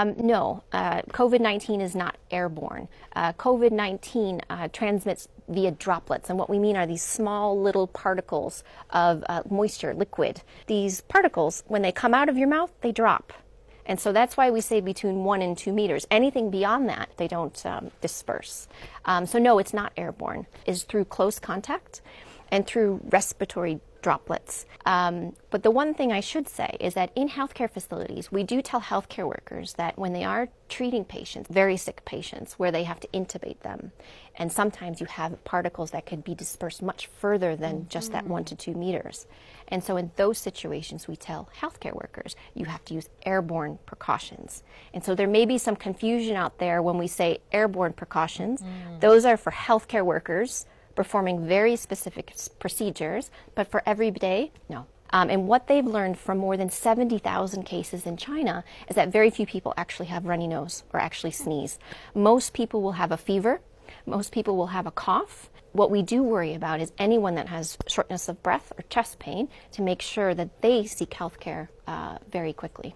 No, COVID-19 is not airborne. COVID-19 transmits via droplets, and what we mean are these small little particles of moisture, liquid. These particles, when they come out of your mouth, they drop. And so that's why we say between 1 and 2 meters. Anything beyond that, they don't disperse. So no, it's not airborne. It's through close contact and through respiratory droplets. But the one thing I should say is that in healthcare facilities, we do tell healthcare workers that when they are treating patients, very sick patients, where they have to intubate them, and sometimes you have particles that could be dispersed much further than just that 1 to 2 meters. And so in those situations, we tell healthcare workers, you have to use airborne precautions. And so there may be some confusion out there when we say airborne precautions. Those are for healthcare workers performing very specific procedures, but for every day, no. And what they've learned from more than 70,000 cases in China is that very few people actually have runny nose or actually sneeze. Most people will have a fever. Most people will have a cough. What we do worry about is anyone that has shortness of breath or chest pain, to make sure that they seek health care very quickly.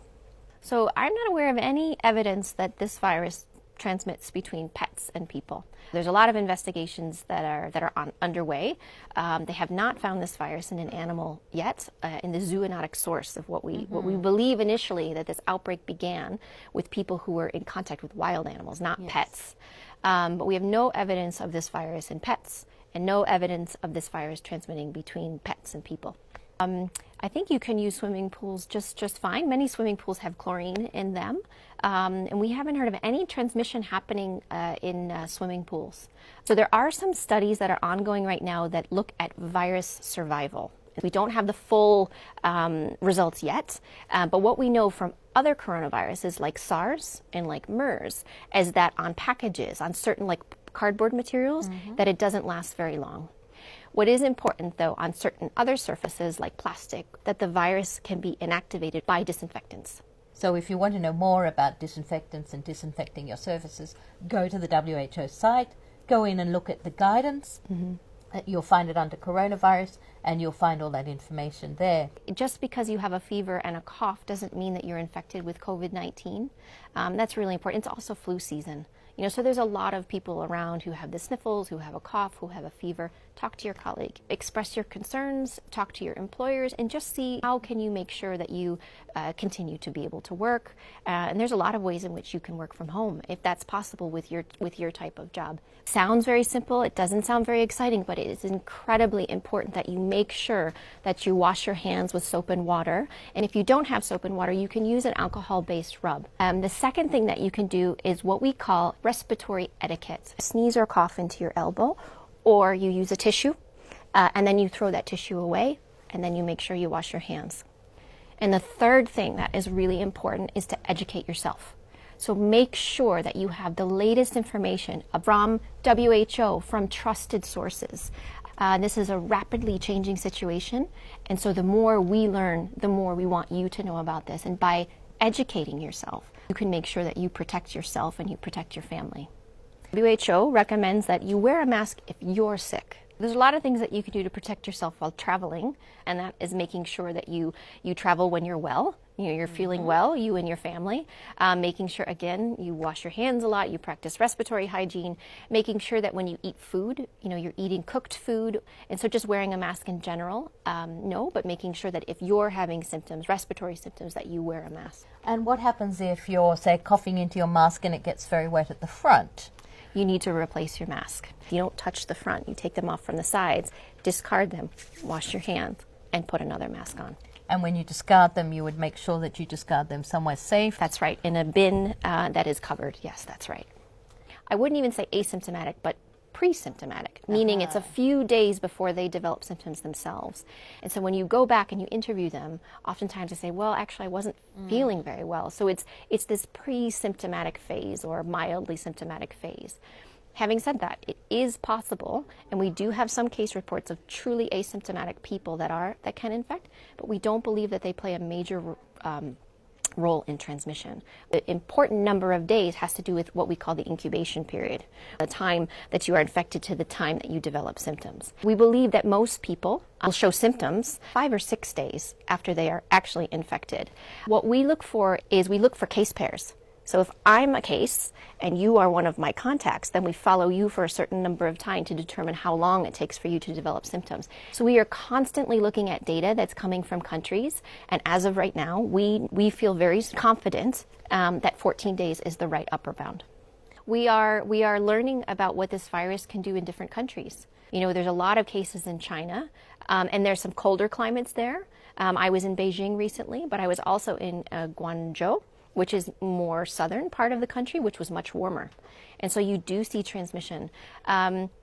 So I'm not aware of any evidence that this virus transmits between pets and people. There's a lot of investigations that are underway. They have not found this virus in an animal yet, in the zoonotic source of what we believe initially, that this outbreak began with people who were in contact with wild animals, not pets. But we have no evidence of this virus in pets, and no evidence of this virus transmitting between pets and people. I think you can use swimming pools just fine. Many swimming pools have chlorine in them, and we haven't heard of any transmission happening in swimming pools. So there are some studies that are ongoing right now that look at virus survival. We don't have the full results yet, but what we know from other coronaviruses like SARS and like MERS is that on packages, on certain like cardboard materials, that it doesn't last very long. What is important, though, on certain other surfaces like plastic, that the virus can be inactivated by disinfectants. So if you want to know more about disinfectants and disinfecting your surfaces, go to the WHO site, go in and look at the guidance. You'll find it under coronavirus, and you'll find all that information there. Just because you have a fever and a cough doesn't mean that you're infected with COVID-19. That's really important. It's also flu season. So there's a lot of people around who have the sniffles, who have a cough, who have a fever. Talk to your colleague, express your concerns, talk to your employers, and just see how can you make sure that you continue to be able to work. And there's a lot of ways in which you can work from home, if that's possible with your type of job. Sounds very simple. It doesn't sound very exciting, but it is incredibly important that you make sure that you wash your hands with soap and water. And if you don't have soap and water, you can use an alcohol-based rub. The second thing that you can do is what we call respiratory etiquette. Sneeze or cough into your elbow, or you use a tissue, and then you throw that tissue away, and then you make sure you wash your hands. And the third thing that is really important is to educate yourself. So make sure that you have the latest information from WHO, from trusted sources. This is a rapidly changing situation, and so the more we learn, the more we want you to know about this. And by educating yourself, you can make sure that you protect yourself and you protect your family. WHO recommends that you wear a mask if you're sick. There's a lot of things that you can do to protect yourself while traveling, and that is making sure that you travel when you're well. You're feeling well, you and your family. Making sure, again, you wash your hands a lot, you practice respiratory hygiene, making sure that when you eat food, you're eating cooked food. And so just wearing a mask in general, no, but making sure that if you're having symptoms, respiratory symptoms, that you wear a mask. And what happens if you're, say, coughing into your mask and it gets very wet at the front? You need to replace your mask. You don't touch the front, you take them off from the sides, discard them, wash your hands, and put another mask on. And when you discard them, you would make sure that you discard them somewhere safe? That's right, in a bin that is covered. Yes, that's right. I wouldn't even say asymptomatic, but pre-symptomatic, meaning it's a few days before they develop symptoms themselves. And so when you go back and you interview them, oftentimes they say, well, actually, I wasn't feeling very well. So it's this pre-symptomatic phase or mildly symptomatic phase. Having said that, it is possible, and we do have some case reports of truly asymptomatic people that can infect, but we don't believe that they play a major role in transmission. The important number of days has to do with what we call the incubation period, the time that you are infected to the time that you develop symptoms. We believe that most people will show symptoms 5 or 6 days after they are actually infected. What we look for is we look for case pairs. So if I'm a case and you are one of my contacts, then we follow you for a certain number of time to determine how long it takes for you to develop symptoms. So we are constantly looking at data that's coming from countries, and as of right now, we feel very confident that 14 days is the right upper bound. We are learning about what this virus can do in different countries. You know, there's a lot of cases in China, and there's some colder climates there. I was in Beijing recently, but I was also in Guangzhou, which is more southern part of the country, which was much warmer. And so you do see transmission.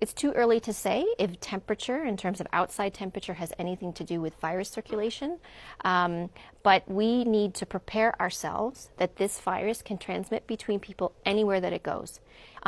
It's too early to say if temperature, in terms of outside temperature, has anything to do with virus circulation. But we need to prepare ourselves that this virus can transmit between people anywhere that it goes.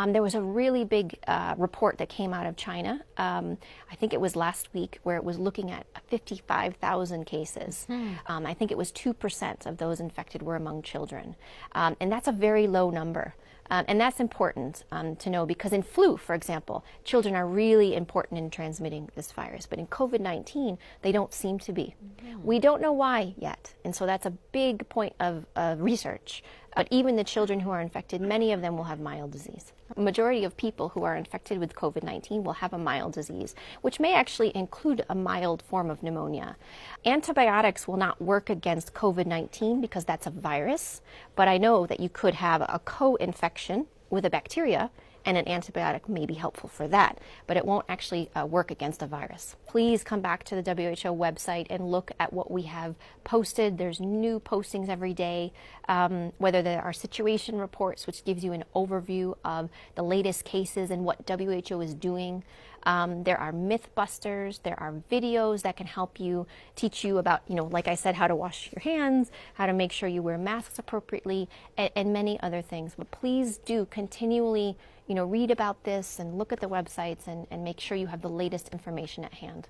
There was a really big report that came out of China, I think it was last week, where it was looking at 55,000 cases. I think it was 2% of those infected were among children. And that's a very low number. And that's important to know, because in flu, for example, children are really important in transmitting this virus. But in COVID-19, they don't seem to be. We don't know why yet. And so that's a big point of research. But even the children who are infected, many of them will have mild disease. A majority of people who are infected with COVID-19 will have a mild disease, which may actually include a mild form of pneumonia. Antibiotics will not work against COVID-19 because that's a virus, but I know that you could have a co-infection with a bacteria, and an antibiotic may be helpful for that, but it won't actually work against a virus. Please come back to the WHO website and look at what we have posted. There's new postings every day, whether there are situation reports, which gives you an overview of the latest cases and what WHO is doing. There are myth busters, there are videos that can help you, teach you about, like I said, how to wash your hands, how to make sure you wear masks appropriately, and many other things. But please do continually, read about this and look at the websites and make sure you have the latest information at hand.